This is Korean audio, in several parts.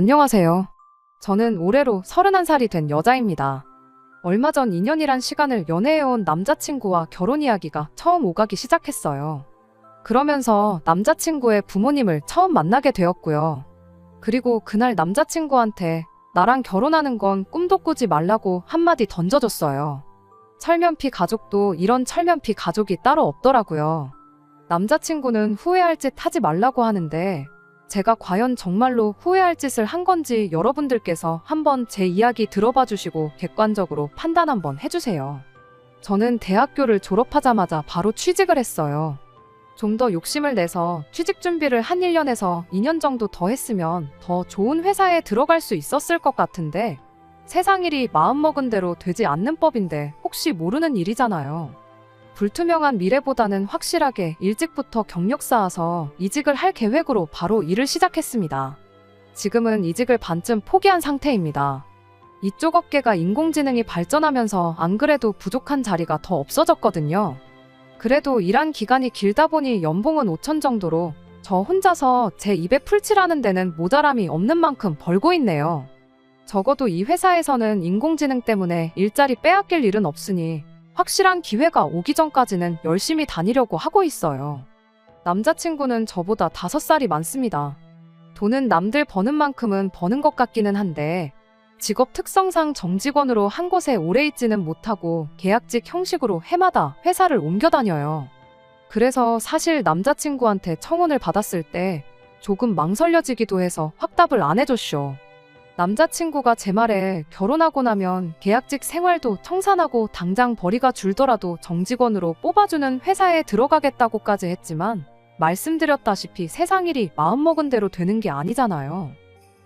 안녕하세요. 저는 올해로 31살이 된 여자입니다. 얼마 전 2년이란 시간을 연애해온 남자친구와 결혼 이야기가 처음 오가기 시작했어요. 그러면서 남자친구의 부모님을 처음 만나게 되었고요. 그리고 그날 남자친구한테 나랑 결혼하는 건 꿈도 꾸지 말라고 한마디 던져줬어요. 철면피 가족도 이런 철면피 가족이 따로 없더라고요. 남자친구는 후회할 짓 하지 말라고 하는데 제가 과연 정말로 후회할 짓을 한 건지 여러분들께서 한번 제 이야기 들어봐 주시고 객관적으로 판단 한번 해주세요. 저는 대학교를 졸업하자마자 바로 취직을 했어요. 좀 더 욕심을 내서 취직 준비를 한 1년에서 2년 정도 더 했으면 더 좋은 회사에 들어갈 수 있었을 것 같은데 세상 일이 마음먹은 대로 되지 않는 법인데 혹시 모르는 일이잖아요. 불투명한 미래보다는 확실하게 일찍부터 경력 쌓아서 이직을 할 계획으로 바로 일을 시작했습니다. 지금은 이직을 반쯤 포기한 상태입니다. 이쪽 업계가 인공지능이 발전하면서 안 그래도 부족한 자리가 더 없어졌거든요. 그래도 일한 기간이 길다 보니 연봉은 5천 정도로 저 혼자서 제 입에 풀칠하는 데는 모자람이 없는 만큼 벌고 있네요. 적어도 이 회사에서는 인공지능 때문에 일자리 빼앗길 일은 없으니 확실한 기회가 오기 전까지는 열심히 다니려고 하고 있어요. 남자친구는 저보다 5살이 많습니다. 돈은 남들 버는 만큼은 버는 것 같기는 한데 직업 특성상 정직원으로 한 곳에 오래 있지는 못하고 계약직 형식으로 해마다 회사를 옮겨 다녀요. 그래서 사실 남자친구한테 청혼을 받았을 때 조금 망설여지기도 해서 확답을 안 해줬쇼. 남자친구가 제 말에 결혼하고 나면 계약직 생활도 청산하고 당장 벌이가 줄더라도 정직원으로 뽑아주는 회사에 들어가겠다고까지 했지만 말씀드렸다시피 세상 일이 마음먹은 대로 되는 게 아니잖아요.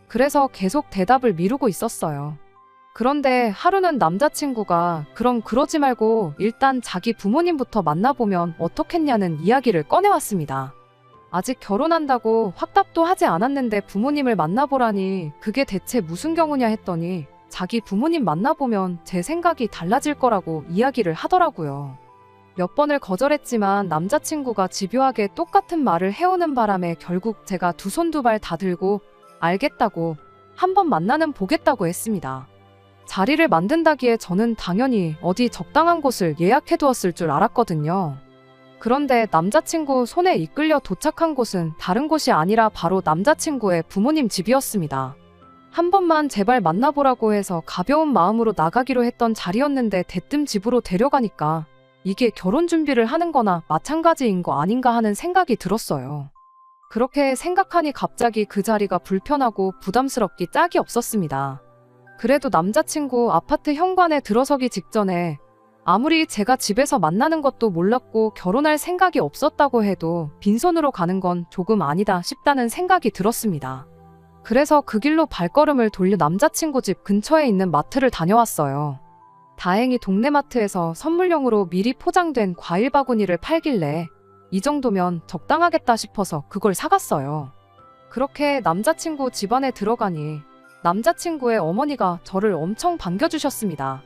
그래서 계속 대답을 미루고 있었어요. 그런데 하루는 남자친구가 그럼 그러지 말고 일단 자기 부모님부터 만나보면 어떻겠냐는 이야기를 꺼내왔습니다. 아직 결혼한다고 확답도 하지 않았는데 부모님을 만나보라니 그게 대체 무슨 경우냐 했더니 자기 부모님 만나보면 제 생각이 달라질 거라고 이야기를 하더라고요. 몇 번을 거절했지만 남자친구가 집요하게 똑같은 말을 해오는 바람에 결국 제가 두 손 두 발 다 들고 알겠다고 한번 만나는 보겠다고 했습니다. 자리를 만든다기에 저는 당연히 어디 적당한 곳을 예약해두었을 줄 알았거든요. 그런데 남자친구 손에 이끌려 도착한 곳은 다른 곳이 아니라 바로 남자친구의 부모님 집이었습니다. 한 번만 제발 만나보라고 해서 가벼운 마음으로 나가기로 했던 자리였는데 대뜸 집으로 데려가니까 이게 결혼 준비를 하는 거나 마찬가지인 거 아닌가 하는 생각이 들었어요. 그렇게 생각하니 갑자기 그 자리가 불편하고 부담스럽기 짝이 없었습니다. 그래도 남자친구 아파트 현관에 들어서기 직전에 아무리 제가 집에서 만나는 것도 몰랐고 결혼할 생각이 없었다고 해도 빈손으로 가는 건 조금 아니다 싶다는 생각이 들었습니다. 그래서 그 길로 발걸음을 돌려 남자친구 집 근처에 있는 마트를 다녀왔어요. 다행히 동네 마트에서 선물용으로 미리 포장된 과일 바구니를 팔길래 이 정도면 적당하겠다 싶어서 그걸 사갔어요. 그렇게 남자친구 집안에 들어가니 남자친구의 어머니가 저를 엄청 반겨주셨습니다.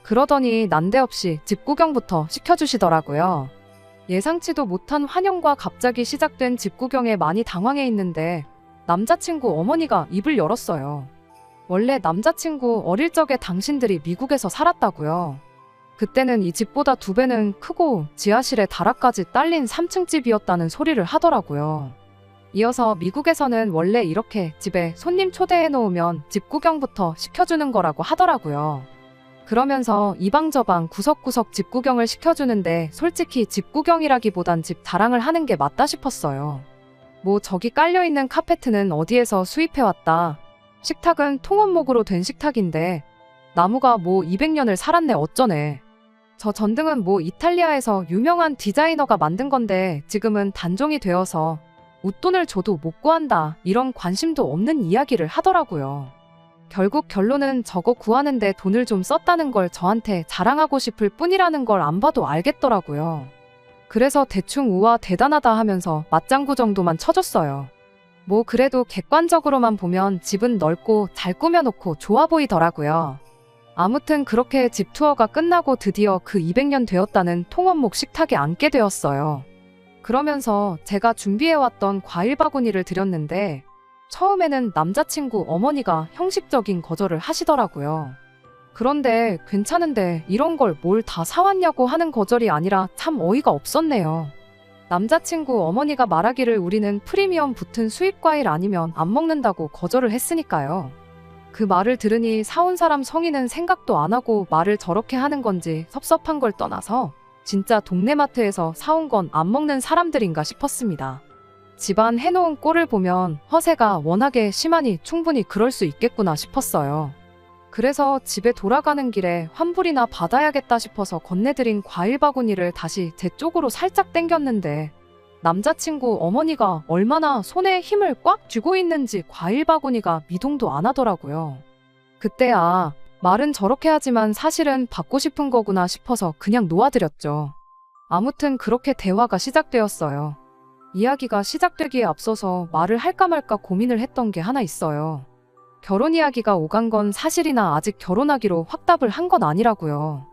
그러더니 난데없이 집 구경부터 시켜주시더라고요. 예상치도 못한 환영과 갑자기 시작된 집 구경에 많이 당황해 있는데 남자친구 어머니가 입을 열었어요. 원래 남자친구 어릴 적에 당신들이 미국에서 살았다고요. 그때는 이 집보다 2배는 크고 지하실에 다락까지 딸린 3층 집이었다는 소리를 하더라고요. 이어서 미국에서는 원래 이렇게 집에 손님 초대해 놓으면 집 구경부터 시켜주는 거라고 하더라고요. 그러면서 이방저방 구석구석 집 구경을 시켜주는데 솔직히 집 구경이라기보단 집 자랑을 하는 게 맞다 싶었어요. 뭐 저기 깔려있는 카페트는 어디에서 수입해왔다. 식탁은 통원목으로 된 식탁인데 나무가 뭐 200년을 살았네 어쩌네. 저 전등은 뭐 이탈리아에서 유명한 디자이너가 만든 건데 지금은 단종이 되어서 웃돈을 줘도 못 구한다. 이런 관심도 없는 이야기를 하더라고요. 결국 결론은 저거 구하는데 돈을 좀 썼다는 걸 저한테 자랑하고 싶을 뿐이라는 걸 안 봐도 알겠더라고요. 그래서 대충 우와 대단하다 하면서 맞장구 정도만 쳐줬어요. 뭐 그래도 객관적으로만 보면 집은 넓고 잘 꾸며놓고 좋아 보이더라고요. 아무튼 그렇게 집 투어가 끝나고 드디어 그 200년 되었다는 통원목 식탁에 앉게 되었어요. 그러면서 제가 준비해왔던 과일 바구니를 드렸는데 처음에는 남자친구 어머니가 형식적인 거절을 하시더라고요. 그런데 괜찮은데 이런 걸 뭘 다 사왔냐고 하는 거절이 아니라 참 어이가 없었네요. 남자친구 어머니가 말하기를 우리는 프리미엄 붙은 수입 과일 아니면 안 먹는다고 거절을 했으니까요. 그 말을 들으니 사온 사람 성의는 생각도 안 하고 말을 저렇게 하는 건지 섭섭한 걸 떠나서 진짜 동네 마트에서 사온 건 안 먹는 사람들인가 싶었습니다. 집안 해놓은 꼴을 보면 허세가 워낙에 심하니 충분히 그럴 수 있겠구나 싶었어요. 그래서 집에 돌아가는 길에 환불이나 받아야겠다 싶어서 건네드린 과일 바구니를 다시 제 쪽으로 살짝 당겼는데 남자친구 어머니가 얼마나 손에 힘을 꽉 쥐고 있는지 과일 바구니가 미동도 안 하더라고요. 그때 말은 저렇게 하지만 사실은 받고 싶은 거구나 싶어서 그냥 놓아드렸죠. 아무튼 그렇게 대화가 시작되었어요. 이야기가 시작되기에 앞서서 말을 할까 말까 고민을 했던 게 하나 있어요. 결혼 이야기가 오간 건 사실이나 아직 결혼하기로 확답을 한 건 아니라고요.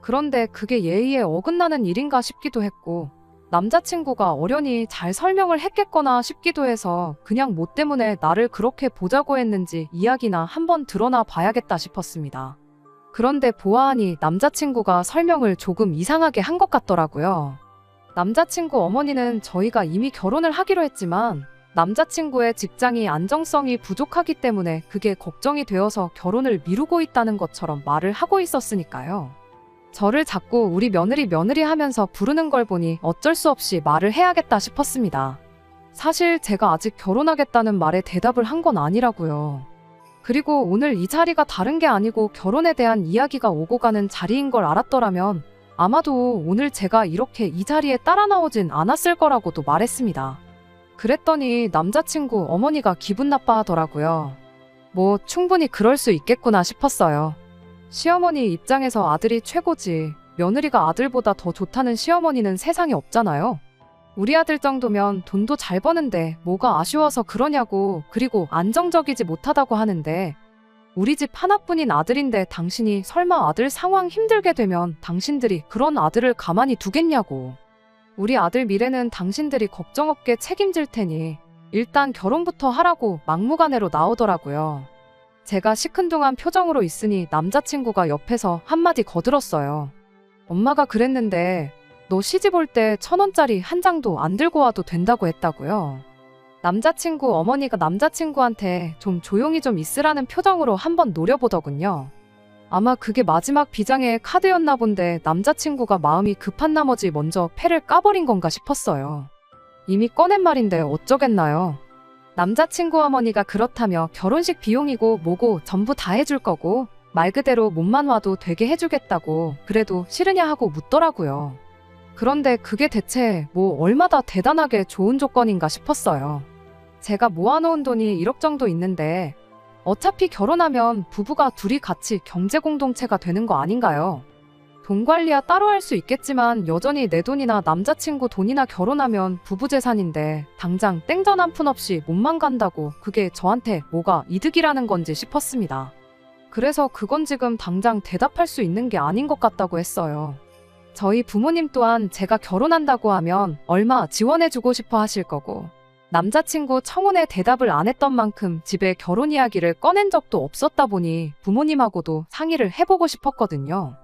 그런데 그게 예의에 어긋나는 일인가 싶기도 했고 남자친구가 어련히 잘 설명을 했겠거나 싶기도 해서 그냥 뭐 때문에 나를 그렇게 보자고 했는지 이야기나 한번 드러나 봐야겠다 싶었습니다. 그런데 보아하니 남자친구가 설명을 조금 이상하게 한 것 같더라고요. 남자친구 어머니는 저희가 이미 결혼을 하기로 했지만 남자친구의 직장이 안정성이 부족하기 때문에 그게 걱정이 되어서 결혼을 미루고 있다는 것처럼 말을 하고 있었으니까요. 저를 자꾸 우리 며느리 하면서 부르는 걸 보니 어쩔 수 없이 말을 해야겠다 싶었습니다. 사실 제가 아직 결혼하겠다는 말에 대답을 한 건 아니라고요. 그리고 오늘 이 자리가 다른 게 아니고 결혼에 대한 이야기가 오고 가는 자리인 걸 알았더라면 아마도 오늘 제가 이렇게 이 자리에 따라 나오진 않았을 거라고도 말했습니다. 그랬더니 남자친구 어머니가 기분 나빠하더라고요. 뭐 충분히 그럴 수 있겠구나 싶었어요. 시어머니 입장에서 아들이 최고지 며느리가 아들보다 더 좋다는 시어머니는 세상에 없잖아요. 우리 아들 정도면 돈도 잘 버는데 뭐가 아쉬워서 그러냐고, 그리고 안정적이지 못하다고 하는데 우리 집 하나뿐인 아들인데 당신이 설마 아들 상황 힘들게 되면 당신들이 그런 아들을 가만히 두겠냐고. 우리 아들 미래는 당신들이 걱정 없게 책임질 테니 일단 결혼부터 하라고 막무가내로 나오더라고요. 제가 시큰둥한 표정으로 있으니 남자친구가 옆에서 한마디 거들었어요. 엄마가 그랬는데 너 시집 올 때 1,000원짜리 한 장도 안 들고 와도 된다고 했다고요. 남자친구 어머니가 남자친구한테 좀 조용히 좀 있으라는 표정으로 한번 노려보더군요. 아마 그게 마지막 비장의 카드였나 본데 남자친구가 마음이 급한 나머지 먼저 패를 까버린 건가 싶었어요. 이미 꺼낸 말인데 어쩌겠나요. 남자친구 어머니가 그렇다며 결혼식 비용이고 뭐고 전부 다 해줄 거고 말 그대로 몸만 와도 되게 해주겠다고 그래도 싫으냐 하고 묻더라고요. 그런데 그게 대체 뭐 얼마나 대단하게 좋은 조건인가 싶었어요. 제가 모아놓은 돈이 1억 정도 있는데 어차피 결혼하면 부부가 둘이 같이 경제공동체가 되는 거 아닌가요? 돈 관리야 따로 할 수 있겠지만 여전히 내 돈이나 남자친구 돈이나 결혼하면 부부 재산인데 당장 땡전 한 푼 없이 몸만 간다고 그게 저한테 뭐가 이득이라는 건지 싶었습니다. 그래서 그건 지금 당장 대답할 수 있는 게 아닌 것 같다고 했어요. 저희 부모님 또한 제가 결혼한다고 하면 얼마 지원해주고 싶어 하실 거고 남자친구 청혼에 대답을 안 했던 만큼 집에 결혼 이야기를 꺼낸 적도 없었다 보니 부모님하고도 상의를 해보고 싶었거든요.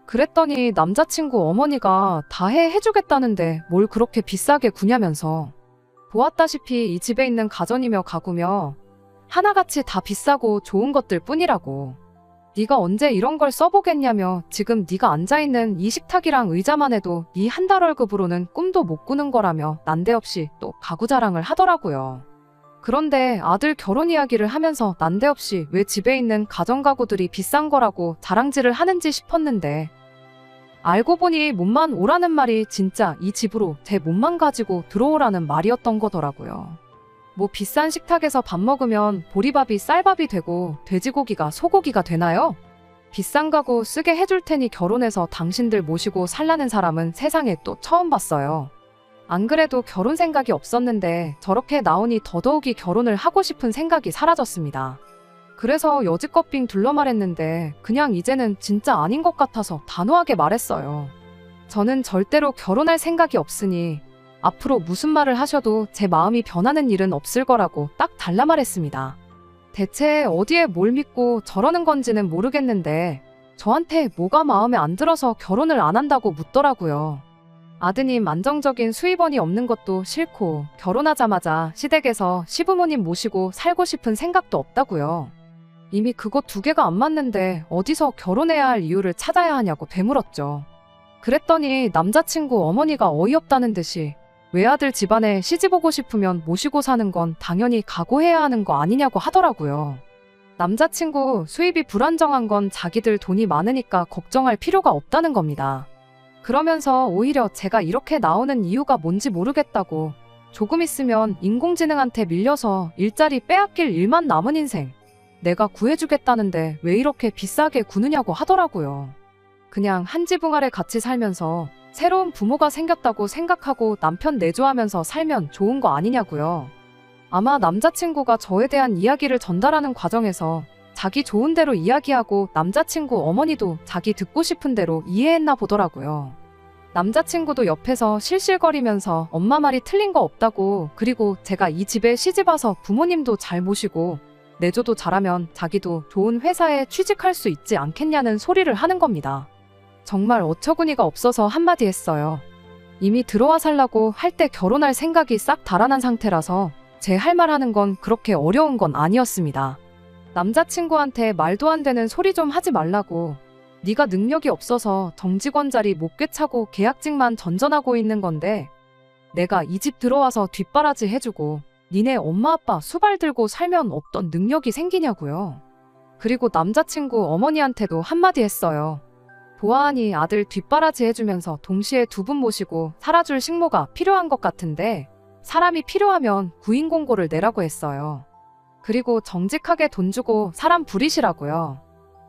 그랬더니 남자친구 어머니가 다 해주겠다는데 뭘 그렇게 비싸게 구냐면서 보았다시피 이 집에 있는 가전이며 가구며 하나같이 다 비싸고 좋은 것들 뿐이라고. 네가 언제 이런 걸 써보겠냐며 지금 네가 앉아있는 이 식탁이랑 의자만 해도 네 한 달 월급으로는 꿈도 못 꾸는 거라며 난데없이 또 가구 자랑을 하더라고요. 그런데 아들 결혼 이야기를 하면서 난데없이 왜 집에 있는 가전가구들이 비싼 거라고 자랑질을 하는지 싶었는데 알고 보니 몸만 오라는 말이 진짜 이 집으로 제 몸만 가지고 들어오라는 말이었던 거더라고요. 뭐 비싼 식탁에서 밥 먹으면 보리밥이 쌀밥이 되고 돼지고기가 소고기가 되나요? 비싼 가구 쓰게 해줄 테니 결혼해서 당신들 모시고 살라는 사람은 세상에 또 처음 봤어요. 안 그래도 결혼 생각이 없었는데 저렇게 나오니 더더욱이 결혼을 하고 싶은 생각이 사라졌습니다. 그래서 여지껏 빙 둘러 말했는데 그냥 이제는 진짜 아닌 것 같아서 단호하게 말했어요. 저는 절대로 결혼할 생각이 없으니 앞으로 무슨 말을 하셔도 제 마음이 변하는 일은 없을 거라고 딱 달라 말했습니다. 대체 어디에 뭘 믿고 저러는 건지는 모르겠는데 저한테 뭐가 마음에 안 들어서 결혼을 안 한다고 묻더라고요. 아드님 안정적인 수입원이 없는 것도 싫고 결혼하자마자 시댁에서 시부모님 모시고 살고 싶은 생각도 없다고요. 이미 그거 두 개가 안 맞는데 어디서 결혼해야 할 이유를 찾아야 하냐고 되물었죠. 그랬더니 남자친구 어머니가 어이없다는 듯이 외아들 집안에 시집 오고 싶으면 모시고 사는 건 당연히 각오해야 하는 거 아니냐고 하더라고요. 남자친구 수입이 불안정한 건 자기들 돈이 많으니까 걱정할 필요가 없다는 겁니다. 그러면서 오히려 제가 이렇게 나오는 이유가 뭔지 모르겠다고 조금 있으면 인공지능한테 밀려서 일자리 빼앗길 일만 남은 인생 내가 구해주겠다는데 왜 이렇게 비싸게 구느냐고 하더라고요. 그냥 한 지붕 아래 같이 살면서 새로운 부모가 생겼다고 생각하고 남편 내조하면서 살면 좋은 거 아니냐고요. 아마 남자친구가 저에 대한 이야기를 전달하는 과정에서 자기 좋은 대로 이야기하고 남자친구 어머니도 자기 듣고 싶은 대로 이해했나 보더라고요. 남자친구도 옆에서 실실거리면서 엄마 말이 틀린 거 없다고 그리고 제가 이 집에 시집와서 부모님도 잘 모시고 내조도 잘하면 자기도 좋은 회사에 취직할 수 있지 않겠냐는 소리를 하는 겁니다. 정말 어처구니가 없어서 한마디 했어요. 이미 들어와 살라고 할 때 결혼할 생각이 싹 달아난 상태라서 제 할 말 하는 건 그렇게 어려운 건 아니었습니다. 남자친구한테 말도 안 되는 소리 좀 하지 말라고 네가 능력이 없어서 정직원 자리 못 꿰차고 계약직만 전전하고 있는 건데 내가 이 집 들어와서 뒷바라지 해주고 니네 엄마 아빠 수발 들고 살면 어떤 능력이 생기냐고요. 그리고 남자친구 어머니한테도 한마디 했어요. 보아하니 아들 뒷바라지 해주면서 동시에 두 분 모시고 살아줄 식모가 필요한 것 같은데 사람이 필요하면 구인 공고를 내라고 했어요. 그리고 정직하게 돈 주고 사람 부리시라고요.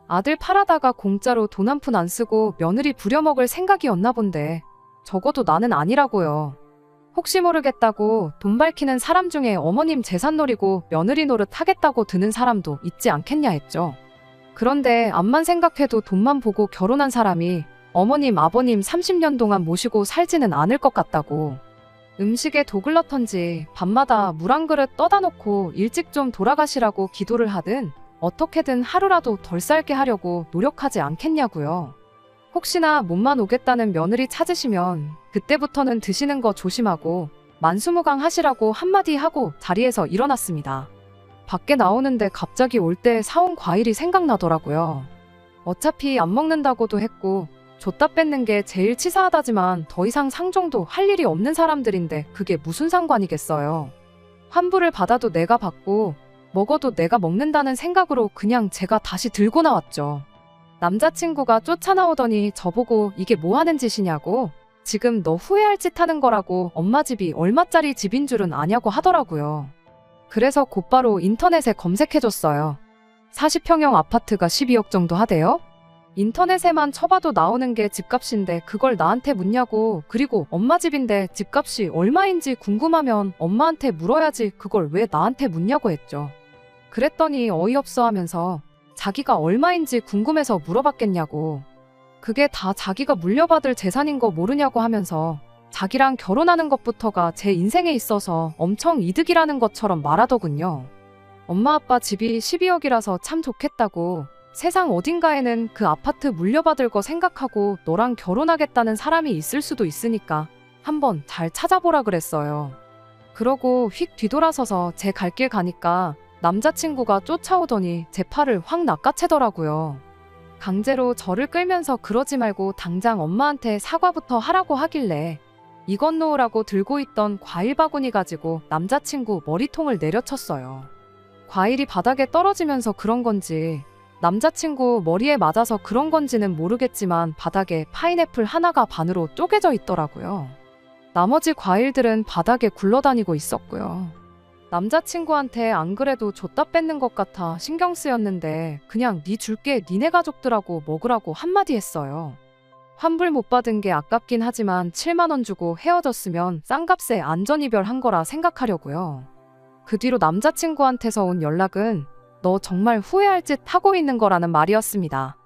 아들 팔아다가 공짜로 돈 한 푼 안 쓰고 며느리 부려먹을 생각이었나 본데 적어도 나는 아니라고요. 혹시 모르겠다고 돈 밝히는 사람 중에 어머님 재산 노리고 며느리 노릇 하겠다고 드는 사람도 있지 않겠냐 했죠. 그런데 앞만 생각해도 돈만 보고 결혼한 사람이 어머님 아버님 30년 동안 모시고 살지는 않을 것 같다고. 음식에 독을 넣던지 밤마다 물 한 그릇 떠다 놓고 일찍 좀 돌아가시라고 기도를 하든 어떻게든 하루라도 덜 살게 하려고 노력하지 않겠냐고요. 혹시나 몸만 오겠다는 며느리 찾으시면 그때부터는 드시는 거 조심하고 만수무강 하시라고 한마디 하고 자리에서 일어났습니다. 밖에 나오는데 갑자기 올 때 사온 과일이 생각나더라고요. 어차피 안 먹는다고도 했고 줬다 뺏는 게 제일 치사하다지만 더 이상 상종도 할 일이 없는 사람들인데 그게 무슨 상관이겠어요. 환불을 받아도 내가 받고 먹어도 내가 먹는다는 생각으로 그냥 제가 다시 들고 나왔죠. 남자친구가 쫓아나오더니 저보고 이게 뭐 하는 짓이냐고 지금 너 후회할 짓 하는 거라고 엄마 집이 얼마짜리 집인 줄은 아냐고 하더라고요. 그래서 곧바로 인터넷에 검색해줬어요. 40평형 아파트가 12억 정도 하대요? 인터넷에만 쳐봐도 나오는 게 집값인데 그걸 나한테 묻냐고. 그리고 엄마 집인데 집값이 얼마인지 궁금하면 엄마한테 물어야지 그걸 왜 나한테 묻냐고 했죠. 그랬더니 어이없어 하면서 자기가 얼마인지 궁금해서 물어봤겠냐고. 그게 다 자기가 물려받을 재산인 거 모르냐고 하면서 자기랑 결혼하는 것부터가 제 인생에 있어서 엄청 이득이라는 것처럼 말하더군요. 엄마 아빠 집이 12억이라서 참 좋겠다고. 세상 어딘가에는 그 아파트 물려받을 거 생각하고 너랑 결혼하겠다는 사람이 있을 수도 있으니까 한번 잘 찾아보라 그랬어요. 그러고 휙 뒤돌아서서 제 갈 길 가니까 남자친구가 쫓아오더니 제 팔을 확 낚아채더라고요. 강제로 저를 끌면서 그러지 말고 당장 엄마한테 사과부터 하라고 하길래 이것 놓으라고 들고 있던 과일 바구니 가지고 남자친구 머리통을 내려쳤어요. 과일이 바닥에 떨어지면서 그런 건지 남자친구 머리에 맞아서 그런 건지는 모르겠지만 바닥에 파인애플 하나가 반으로 쪼개져 있더라고요. 나머지 과일들은 바닥에 굴러다니고 있었고요. 남자친구한테 안 그래도 줬다 뺏는 것 같아 신경 쓰였는데 그냥 네 줄게 니네 가족들하고 먹으라고 한마디 했어요. 환불 못 받은 게 아깝긴 하지만 7만 원 주고 헤어졌으면 싼값에 안전이별한 거라 생각하려고요. 그 뒤로 남자친구한테서 온 연락은 너 정말 후회할 짓 하고 있는 거라는 말이었습니다.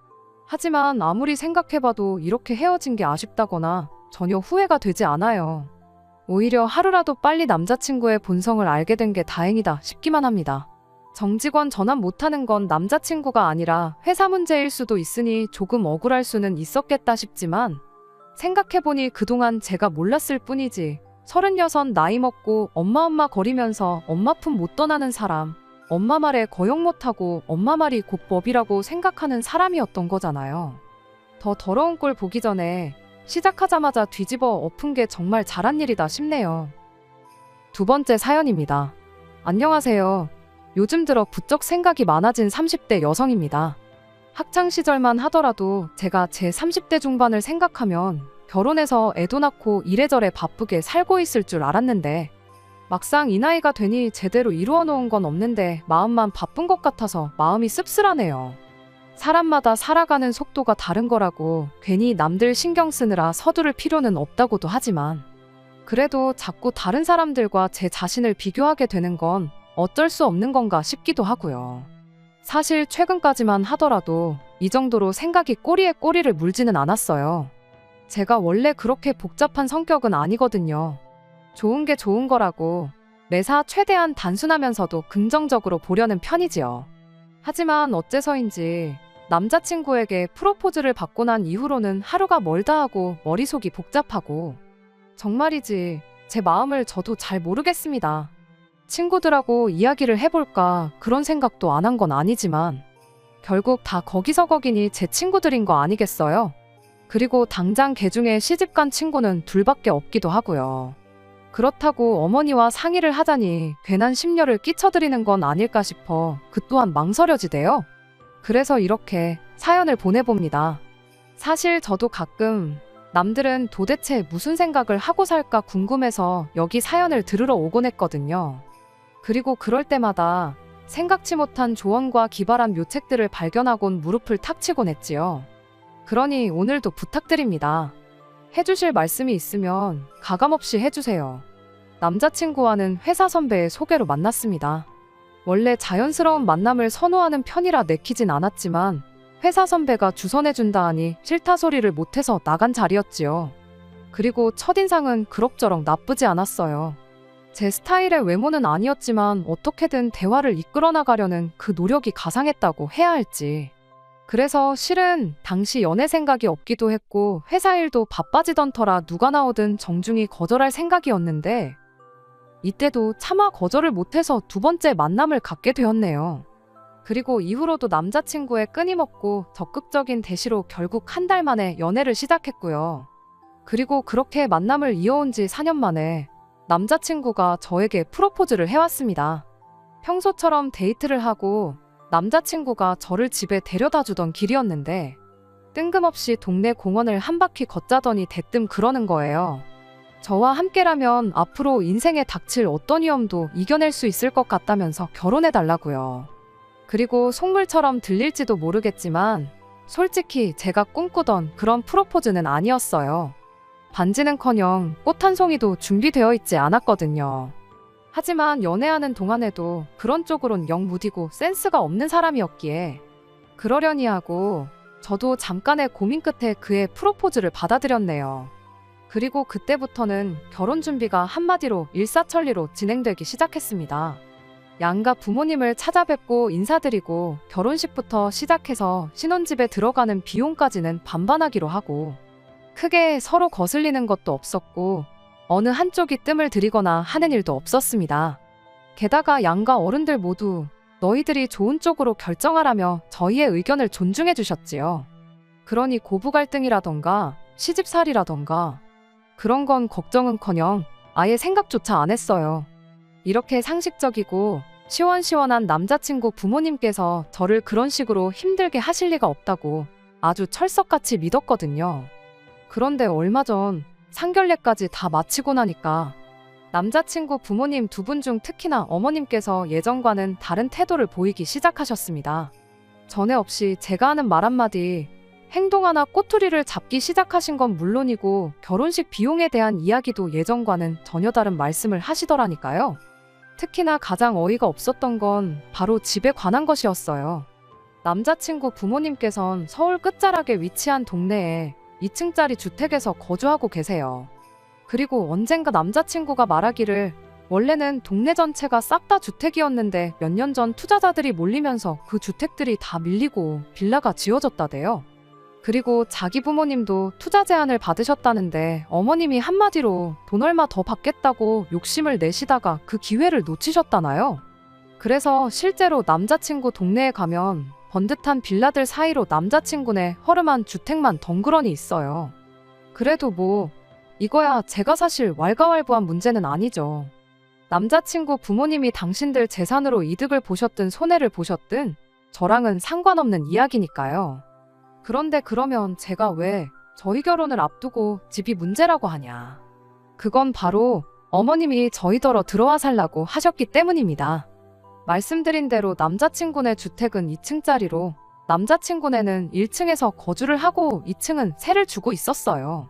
하지만 아무리 생각해봐도 이렇게 헤어진 게 아쉽다거나 전혀 후회가 되지 않아요. 오히려 하루라도 빨리 남자친구의 본성을 알게 된 게 다행이다 싶기만 합니다. 정직원 전환 못하는 건 남자친구가 아니라 회사 문제일 수도 있으니 조금 억울할 수는 있었겠다 싶지만 생각해보니 그동안 제가 몰랐을 뿐이지 36 나이 먹고 엄마 거리면서 엄마 품 못 떠나는 사람, 엄마 말에 거역 못하고 엄마 말이 곧 법이라고 생각하는 사람이었던 거잖아요. 더 더러운 꼴 보기 전에 시작하자마자 뒤집어 엎은 게 정말 잘한 일이다 싶네요. 두 번째 사연입니다. 안녕하세요. 요즘 들어 부쩍 생각이 많아진 30대 여성입니다. 학창시절만 하더라도 제가 제 30대 중반을 생각하면 결혼해서 애도 낳고 이래저래 바쁘게 살고 있을 줄 알았는데 막상 이 나이가 되니 제대로 이루어 놓은 건 없는데 마음만 바쁜 것 같아서 마음이 씁쓸하네요. 사람마다 살아가는 속도가 다른 거라고 괜히 남들 신경 쓰느라 서두를 필요는 없다고도 하지만 그래도 자꾸 다른 사람들과 제 자신을 비교하게 되는 건 어쩔 수 없는 건가 싶기도 하고요. 사실 최근까지만 하더라도 이 정도로 생각이 꼬리에 꼬리를 물지는 않았어요. 제가 원래 그렇게 복잡한 성격은 아니거든요. 좋은 게 좋은 거라고 매사 최대한 단순하면서도 긍정적으로 보려는 편이지요. 하지만 어째서인지 남자친구에게 프로포즈를 받고 난 이후로는 하루가 멀다 하고 머릿속이 복잡하고 정말이지 제 마음을 저도 잘 모르겠습니다. 친구들하고 이야기를 해볼까 그런 생각도 안 한 건 아니지만 결국 다 거기서 거기니 제 친구들인 거 아니겠어요? 그리고 당장 걔 중에 시집간 친구는 둘밖에 없기도 하고요. 그렇다고 어머니와 상의를 하자니 괜한 심려를 끼쳐드리는 건 아닐까 싶어 그 또한 망설여지대요. 그래서 이렇게 사연을 보내봅니다. 사실 저도 가끔 남들은 도대체 무슨 생각을 하고 살까 궁금해서 여기 사연을 들으러 오곤 했거든요. 그리고 그럴 때마다 생각지 못한 조언과 기발한 묘책들을 발견하곤 무릎을 탁 치곤 했지요. 그러니 오늘도 부탁드립니다. 해주실 말씀이 있으면 가감없이 해주세요. 남자친구와는 회사 선배의 소개로 만났습니다. 원래 자연스러운 만남을 선호하는 편이라 내키진 않았지만 회사 선배가 주선해준다 하니 싫다 소리를 못해서 나간 자리였지요. 그리고 첫인상은 그럭저럭 나쁘지 않았어요. 제 스타일의 외모는 아니었지만 어떻게든 대화를 이끌어 나가려는 그 노력이 가상했다고 해야 할지. 그래서 실은 당시 연애 생각이 없기도 했고 회사 일도 바빠지던 터라 누가 나오든 정중히 거절할 생각이었는데 이때도 차마 거절을 못해서 두 번째 만남을 갖게 되었네요. 그리고 이후로도 남자친구의 끊임없고 적극적인 대시로 결국 한 달 만에 연애를 시작했고요. 그리고 그렇게 만남을 이어온 지 4년 만에 남자친구가 저에게 프로포즈를 해왔습니다. 평소처럼 데이트를 하고 남자친구가 저를 집에 데려다 주던 길이었는데 뜬금없이 동네 공원을 한 바퀴 걷자더니 대뜸 그러는 거예요. 저와 함께라면 앞으로 인생에 닥칠 어떤 위험도 이겨낼 수 있을 것 같다면서 결혼해달라고요. 그리고 속물처럼 들릴지도 모르겠지만 솔직히 제가 꿈꾸던 그런 프로포즈는 아니었어요. 반지는커녕 꽃 한 송이도 준비되어 있지 않았거든요. 하지만 연애하는 동안에도 그런 쪽으론 영 무디고 센스가 없는 사람이었기에 그러려니 하고 저도 잠깐의 고민 끝에 그의 프로포즈를 받아들였네요. 그리고 그때부터는 결혼 준비가 한마디로 일사천리로 진행되기 시작했습니다. 양가 부모님을 찾아뵙고 인사드리고 결혼식부터 시작해서 신혼집에 들어가는 비용까지는 반반하기로 하고 크게 서로 거슬리는 것도 없었고 어느 한쪽이 뜸을 들이거나 하는 일도 없었습니다. 게다가 양가 어른들 모두 너희들이 좋은 쪽으로 결정하라며 저희의 의견을 존중해 주셨지요. 그러니 고부 갈등이라던가 시집살이라던가 그런 건 걱정은커녕 아예 생각조차 안 했어요. 이렇게 상식적이고 시원시원한 남자친구 부모님께서 저를 그런 식으로 힘들게 하실 리가 없다고 아주 철석같이 믿었거든요. 그런데 얼마 전 상견례까지 다 마치고 나니까 남자친구 부모님 두 분 중 특히나 어머님께서 예전과는 다른 태도를 보이기 시작하셨습니다. 전에 없이 제가 하는 말 한마디, 행동 하나 꼬투리를 잡기 시작하신 건 물론이고 결혼식 비용에 대한 이야기도 예전과는 전혀 다른 말씀을 하시더라니까요. 특히나 가장 어이가 없었던 건 바로 집에 관한 것이었어요. 남자친구 부모님께선 서울 끝자락에 위치한 동네에 2층짜리 주택에서 거주하고 계세요. 그리고 언젠가 남자친구가 말하기를 원래는 동네 전체가 싹 다 주택이었는데 몇 년 전 투자자들이 몰리면서 그 주택들이 다 밀리고 빌라가 지어졌다대요. 그리고 자기 부모님도 투자 제안을 받으셨다는데 어머님이 한마디로 돈 얼마 더 받겠다고 욕심을 내시다가 그 기회를 놓치셨다나요? 그래서 실제로 남자친구 동네에 가면 번듯한 빌라들 사이로 남자친구네 허름한 주택만 덩그러니 있어요. 그래도 뭐 이거야 제가 사실 왈가왈부한 문제는 아니죠. 남자친구 부모님이 당신들 재산으로 이득을 보셨든 손해를 보셨든 저랑은 상관없는 이야기니까요. 그런데 그러면 제가 왜 저희 결혼을 앞두고 집이 문제라고 하냐. 그건 바로 어머님이 저희더러 들어와 살라고 하셨기 때문입니다. 말씀드린 대로 남자친구네 주택은 2층짜리로 남자친구네는 1층에서 거주를 하고 2층은 세를 주고 있었어요.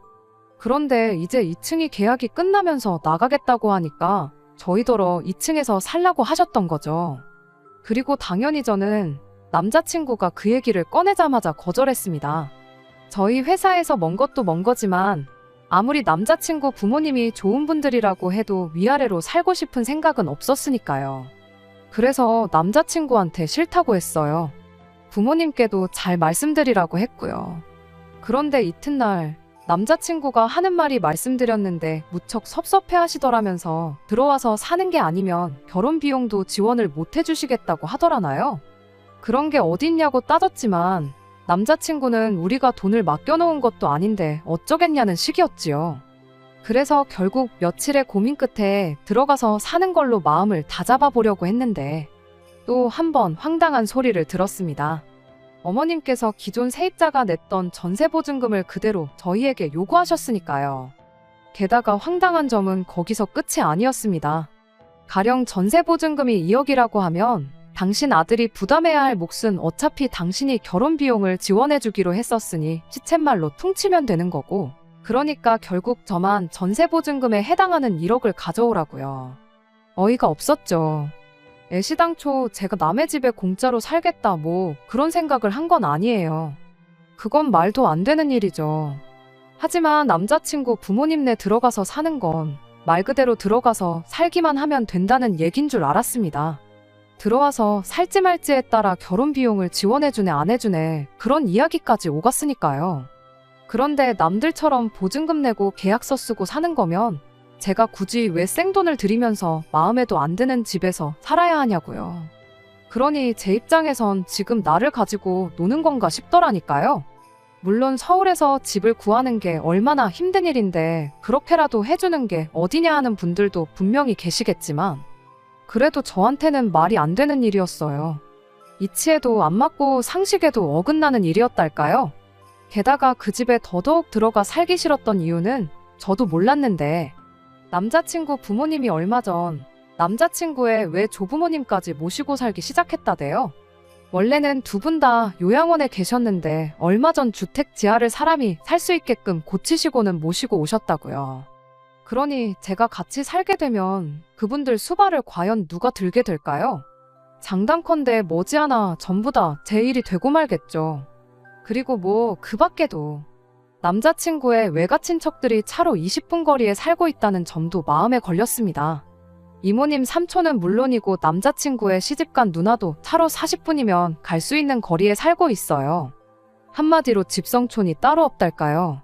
그런데 이제 2층이 계약이 끝나면서 나가겠다고 하니까 저희더러 2층에서 살라고 하셨던 거죠. 그리고 당연히 저는 남자친구가 그 얘기를 꺼내자마자 거절했습니다. 저희 회사에서 먼 것도 먼 거지만 아무리 남자친구 부모님이 좋은 분들이라고 해도 위아래로 살고 싶은 생각은 없었으니까요. 그래서 남자친구한테 싫다고 했어요. 부모님께도 잘 말씀드리라고 했고요. 그런데 이튿날 남자친구가 하는 말이 말씀드렸는데 무척 섭섭해 하시더라면서 들어와서 사는 게 아니면 결혼 비용도 지원을 못 해주시겠다고 하더라나요. 그런 게 어딨냐고 따졌지만 남자친구는 우리가 돈을 맡겨놓은 것도 아닌데 어쩌겠냐는 식이었지요. 그래서 결국 며칠의 고민 끝에 들어가서 사는 걸로 마음을 다잡아 보려고 했는데 또 한 번 황당한 소리를 들었습니다. 어머님께서 기존 세입자가 냈던 전세보증금을 그대로 저희에게 요구하셨으니까요. 게다가 황당한 점은 거기서 끝이 아니었습니다. 가령 전세보증금이 2억이라고 하면 당신 아들이 부담해야 할 몫은 어차피 당신이 결혼 비용을 지원해주기로 했었으니 시쳇말로 퉁치면 되는 거고, 그러니까 결국 저만 전세보증금에 해당하는 1억을 가져오라고요. 어이가 없었죠. 애시당초 제가 남의 집에 공짜로 살겠다 뭐 그런 생각을 한 건 아니에요. 그건 말도 안 되는 일이죠. 하지만 남자친구 부모님네 들어가서 사는 건 말 그대로 들어가서 살기만 하면 된다는 얘긴 줄 알았습니다. 들어와서 살지 말지에 따라 결혼 비용을 지원해주네 안 해주네 그런 이야기까지 오갔으니까요. 그런데 남들처럼 보증금 내고 계약서 쓰고 사는 거면 제가 굳이 왜 생돈을 들이면서 마음에도 안 드는 집에서 살아야 하냐고요. 그러니 제 입장에선 지금 나를 가지고 노는 건가 싶더라니까요. 물론 서울에서 집을 구하는 게 얼마나 힘든 일인데 그렇게라도 해주는 게 어디냐 하는 분들도 분명히 계시겠지만 그래도 저한테는 말이 안 되는 일이었어요. 이치에도 안 맞고 상식에도 어긋나는 일이었달까요? 게다가 그 집에 더더욱 들어가 살기 싫었던 이유는 저도 몰랐는데 남자친구 부모님이 얼마 전 남자친구의 외조부모님까지 모시고 살기 시작했다대요. 원래는 두 분 다 요양원에 계셨는데 얼마 전 주택 지하를 사람이 살 수 있게끔 고치시고는 모시고 오셨다고요. 그러니 제가 같이 살게 되면 그분들 수발을 과연 누가 들게 될까요? 장담컨대 머지않아 전부 다 제 일이 되고 말겠죠. 그리고 뭐 그 밖에도 남자친구의 외가 친척들이 차로 20분 거리에 살고 있다는 점도 마음에 걸렸습니다. 이모님 삼촌은 물론이고 남자친구의 시집간 누나도 차로 40분이면 갈 수 있는 거리에 살고 있어요. 한마디로 집성촌이 따로 없달까요.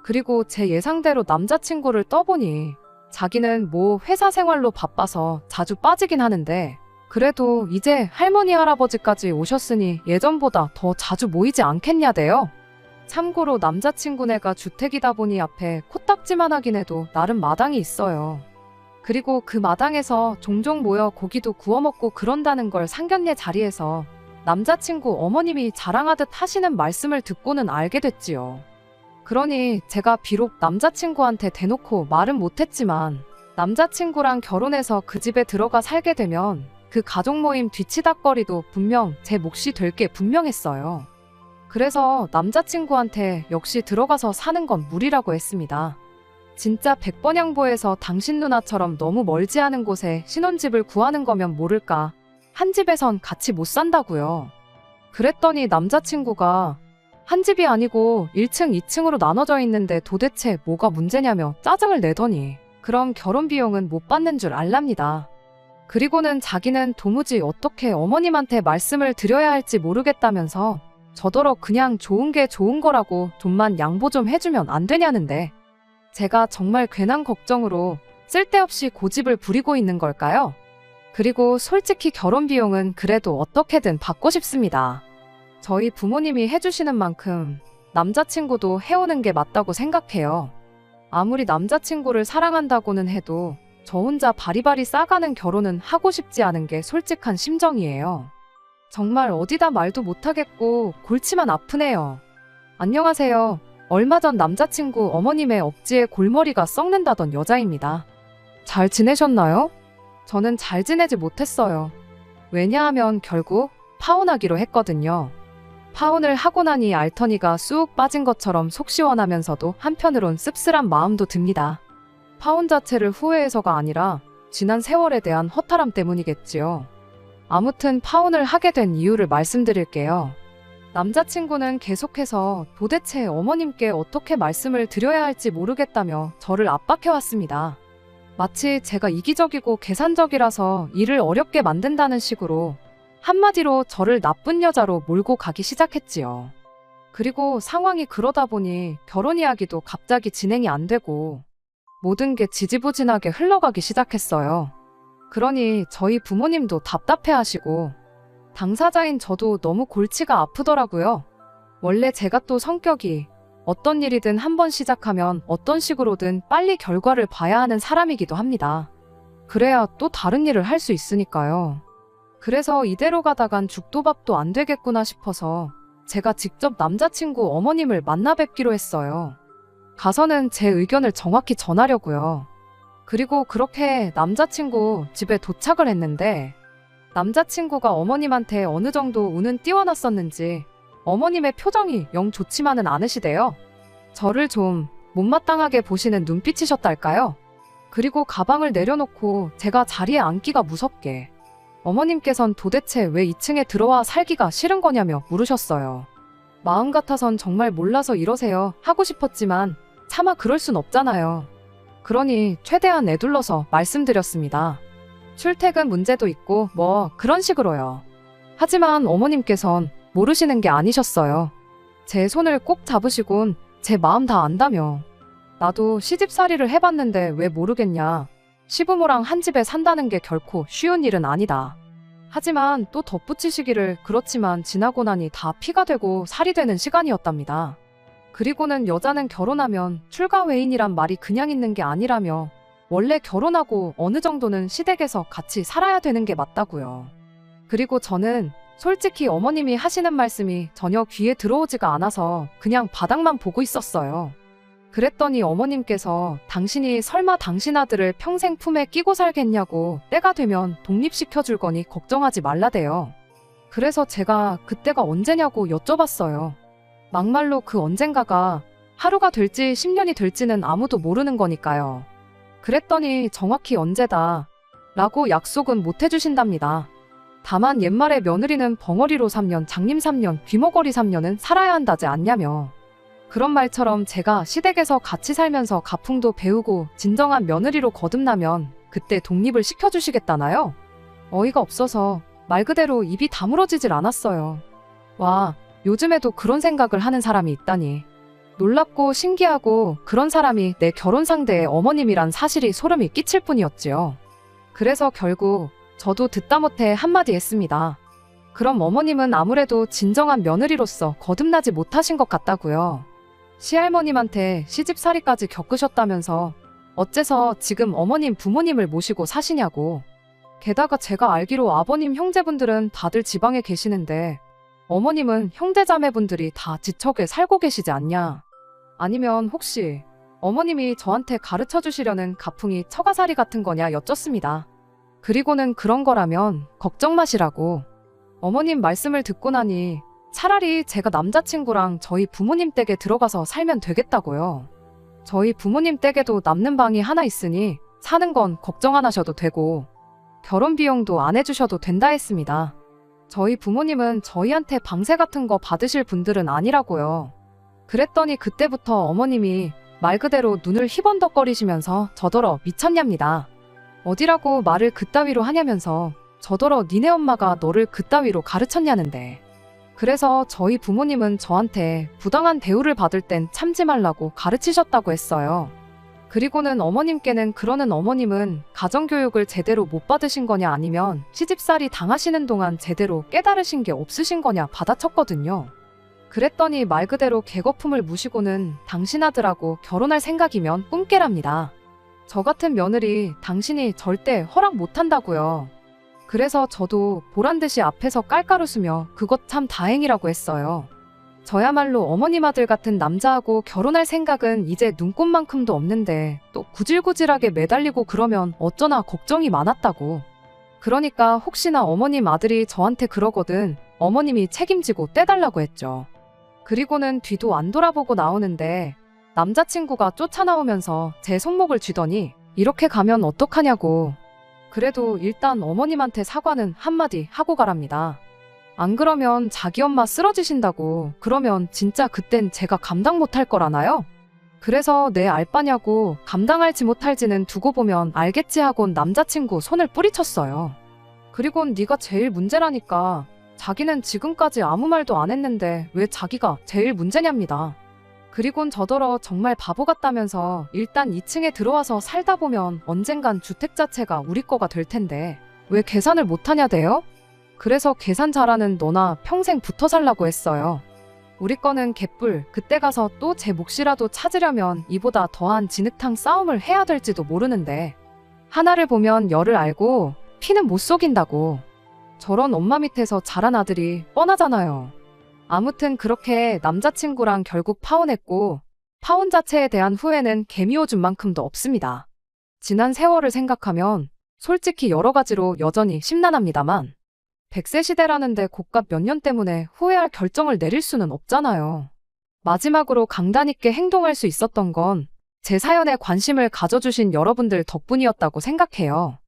그리고 제 예상대로 남자친구를 떠보니 자기는 뭐 회사 생활로 바빠서 자주 빠지긴 하는데 그래도 이제 할머니 할아버지까지 오셨으니 예전보다 더 자주 모이지 않겠냐대요. 참고로 남자친구네가 주택이다 보니 앞에 코딱지만 하긴 해도 나름 마당이 있어요. 그리고 그 마당에서 종종 모여 고기도 구워 먹고 그런다는 걸 상견례 자리에서 남자친구 어머님이 자랑하듯 하시는 말씀을 듣고는 알게 됐지요. 그러니 제가 비록 남자친구한테 대놓고 말은 못했지만 남자친구랑 결혼해서 그 집에 들어가 살게 되면 그 가족 모임 뒤치다꺼리도 분명 제 몫이 될 게 분명했어요. 그래서 남자친구한테 역시 들어가서 사는 건 무리라고 했습니다. 진짜 백번양보에서 당신 누나처럼 너무 멀지 않은 곳에 신혼집을 구하는 거면 모를까. 한 집에선 같이 못 산다고요. 그랬더니 남자친구가 한 집이 아니고 1층, 2층으로 나눠져 있는데 도대체 뭐가 문제냐며 짜증을 내더니 그럼 결혼 비용은 못 받는 줄 알랍니다. 그리고는 자기는 도무지 어떻게 어머님한테 말씀을 드려야 할지 모르겠다면서 저더러 그냥 좋은 게 좋은 거라고 좀만 양보 좀 해주면 안 되냐는데 제가 정말 괜한 걱정으로 쓸데없이 고집을 부리고 있는 걸까요? 그리고 솔직히 결혼 비용은 그래도 어떻게든 받고 싶습니다. 저희 부모님이 해주시는 만큼 남자친구도 해오는 게 맞다고 생각해요. 아무리 남자친구를 사랑한다고는 해도 저 혼자 바리바리 싸가는 결혼은 하고 싶지 않은 게 솔직한 심정이에요. 정말 어디다 말도 못하겠고 골치만 아프네요. 안녕하세요. 얼마 전 남자친구 어머님의 억지에 골머리가 썩는다던 여자입니다. 잘 지내셨나요? 저는 잘 지내지 못했어요. 왜냐하면 결국 파혼하기로 했거든요. 파혼을 하고 나니 알터니가 쑥 빠진 것처럼 속 시원하면서도 한편으론 씁쓸한 마음도 듭니다. 파혼 자체를 후회해서가 아니라 지난 세월에 대한 허탈함 때문이겠지요. 아무튼 파혼을 하게 된 이유를 말씀드릴게요. 남자친구는 계속해서 도대체 어머님께 어떻게 말씀을 드려야 할지 모르겠다며 저를 압박해왔습니다. 마치 제가 이기적이고 계산적이라서 일을 어렵게 만든다는 식으로 한마디로 저를 나쁜 여자로 몰고 가기 시작했지요. 그리고 상황이 그러다 보니 결혼 이야기도 갑자기 진행이 안 되고 모든 게 지지부진하게 흘러가기 시작했어요. 그러니 저희 부모님도 답답해하시고 당사자인 저도 너무 골치가 아프더라고요. 원래 제가 또 성격이 어떤 일이든 한번 시작하면 어떤 식으로든 빨리 결과를 봐야 하는 사람이기도 합니다. 그래야 또 다른 일을 할 수 있으니까요. 그래서 이대로 가다간 죽도 밥도 안 되겠구나 싶어서 제가 직접 남자친구 어머님을 만나 뵙기로 했어요. 가서는 제 의견을 정확히 전하려고요. 그리고 그렇게 남자친구 집에 도착을 했는데 남자친구가 어머님한테 어느 정도 운은 띄워놨었는지 어머님의 표정이 영 좋지만은 않으시대요. 저를 좀 못마땅하게 보시는 눈빛이셨달까요? 그리고 가방을 내려놓고 제가 자리에 앉기가 무섭게 어머님께선 도대체 왜 2층에 들어와 살기가 싫은 거냐며 물으셨어요. 마음 같아선 정말 몰라서 이러세요 하고 싶었지만 차마 그럴 순 없잖아요. 그러니 최대한 애둘러서 말씀드렸습니다. 출퇴근 문제도 있고 뭐 그런 식으로요. 하지만 어머님께선 모르시는 게 아니셨어요. 제 손을 꼭 잡으시곤 제 마음 다 안다며. 나도 시집살이를 해봤는데 왜 모르겠냐. 시부모랑 한 집에 산다는 게 결코 쉬운 일은 아니다. 하지만 또 덧붙이시기를 그렇지만 지나고 나니 다 피가 되고 살이 되는 시간이었답니다. 그리고는 여자는 결혼하면 출가 외인이란 말이 그냥 있는 게 아니라며 원래 결혼하고 어느 정도는 시댁에서 같이 살아야 되는 게 맞다고요. 그리고 저는 솔직히 어머님이 하시는 말씀이 전혀 귀에 들어오지가 않아서 그냥 바닥만 보고 있었어요. 그랬더니 어머님께서 당신이 설마 당신 아들을 평생 품에 끼고 살겠냐고 때가 되면 독립시켜줄 거니 걱정하지 말라대요. 그래서 제가 그때가 언제냐고 여쭤봤어요. 막말로 그 언젠가가 하루가 될지 10년이 될지는 아무도 모르는 거니까요. 그랬더니 정확히 언제다 라고 약속은 못 해주신답니다. 다만 옛말에 며느리는 벙어리로 3년, 장님 3년, 귀머거리 3년은 살아야 한다지 않냐며. 그런 말처럼 제가 시댁에서 같이 살면서 가풍도 배우고 진정한 며느리로 거듭나면 그때 독립을 시켜주시겠다나요? 어이가 없어서 말 그대로 입이 다물어지질 않았어요. 와, 요즘에도 그런 생각을 하는 사람이 있다니. 놀랍고 신기하고 그런 사람이 내 결혼 상대의 어머님이란 사실이 소름이 끼칠 뿐이었지요. 그래서 결국 저도 듣다 못해 한마디 했습니다. 그럼 어머님은 아무래도 진정한 며느리로서 거듭나지 못하신 것 같다고요. 시할머님한테 시집살이까지 겪으셨다면서 어째서 지금 어머님 부모님을 모시고 사시냐고. 게다가 제가 알기로 아버님 형제분들은 다들 지방에 계시는데 어머님은 형제자매분들이 다 지척에 살고 계시지 않냐. 아니면 혹시 어머님이 저한테 가르쳐 주시려는 가풍이 처가살이 같은 거냐 여쭙습니다. 그리고는 그런 거라면 걱정 마시라고. 어머님 말씀을 듣고 나니 차라리 제가 남자친구랑 저희 부모님 댁에 들어가서 살면 되겠다고요. 저희 부모님 댁에도 남는 방이 하나 있으니 사는 건 걱정 안 하셔도 되고 결혼 비용도 안 해주셔도 된다 했습니다. 저희 부모님은 저희한테 방세 같은 거 받으실 분들은 아니라고요. 그랬더니 그때부터 어머님이 말 그대로 눈을 희번덕거리시면서 저더러 미쳤냐입니다. 어디라고 말을 그따위로 하냐면서 저더러 니네 엄마가 너를 그따위로 가르쳤냐는데. 그래서 저희 부모님은 저한테 부당한 대우를 받을 땐 참지 말라고 가르치셨다고 했어요. 그리고는 어머님께는 그러는 어머님은 가정교육을 제대로 못 받으신 거냐 아니면 시집살이 당하시는 동안 제대로 깨달으신 게 없으신 거냐 받아쳤거든요. 그랬더니 말 그대로 개거품을 무시고는 당신 아들하고 결혼할 생각이면 꿈깨랍니다. 저 같은 며느리 당신이 절대 허락 못한다고요. 그래서 저도 보란듯이 앞에서 깔깔 웃으며 그것 참 다행이라고 했어요. 저야말로 어머님 아들 같은 남자하고 결혼할 생각은 이제 눈꼽만큼도 없는데 또 구질구질하게 매달리고 그러면 어쩌나 걱정이 많았다고. 그러니까 혹시나 어머님 아들이 저한테 그러거든 어머님이 책임지고 떼달라고 했죠. 그리고는 뒤도 안 돌아보고 나오는데 남자친구가 쫓아나오면서 제 손목을 쥐더니 이렇게 가면 어떡하냐고. 그래도 일단 어머님한테 사과는 한마디 하고 가랍니다. 안 그러면 자기 엄마 쓰러지신다고. 그러면 진짜 그땐 제가 감당 못할 거라나요? 그래서 내 알바냐고 감당할지 못할지는 두고 보면 알겠지 하곤 남자친구 손을 뿌리쳤어요. 그리곤 네가 제일 문제라니까. 자기는 지금까지 아무 말도 안 했는데 왜 자기가 제일 문제냐입니다. 그리곤 저더러 정말 바보 같다면서 일단 2층에 들어와서 살다 보면 언젠간 주택 자체가 우리 거가 될 텐데 왜 계산을 못하냐대요? 그래서 계산 잘하는 너나 평생 붙어 살라고 했어요. 우리 거는 개뿔. 그때 가서 또 제 몫이라도 찾으려면 이보다 더한 진흙탕 싸움을 해야 될지도 모르는데 하나를 보면 열을 알고 피는 못 속인다고. 저런 엄마 밑에서 자란 아들이 뻔하잖아요. 아무튼 그렇게 남자친구랑 결국 파혼했고 파혼 자체에 대한 후회는 개미오줌만큼도 없습니다. 지난 세월을 생각하면 솔직히 여러 가지로 여전히 심란합니다만 100세 시대라는데 고값 몇 년 때문에 후회할 결정을 내릴 수는 없잖아요. 마지막으로 강단 있게 행동할 수 있었던 건 제 사연에 관심을 가져주신 여러분들 덕분이었다고 생각해요.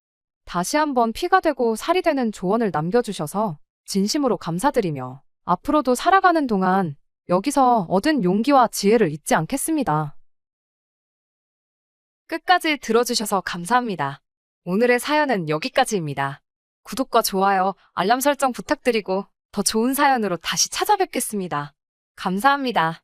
다시 한번 피가 되고 살이 되는 조언을 남겨주셔서 진심으로 감사드리며 앞으로도 살아가는 동안 여기서 얻은 용기와 지혜를 잊지 않겠습니다. 끝까지 들어주셔서 감사합니다. 오늘의 사연은 여기까지입니다. 구독과 좋아요, 알람 설정 부탁드리고 더 좋은 사연으로 다시 찾아뵙겠습니다. 감사합니다.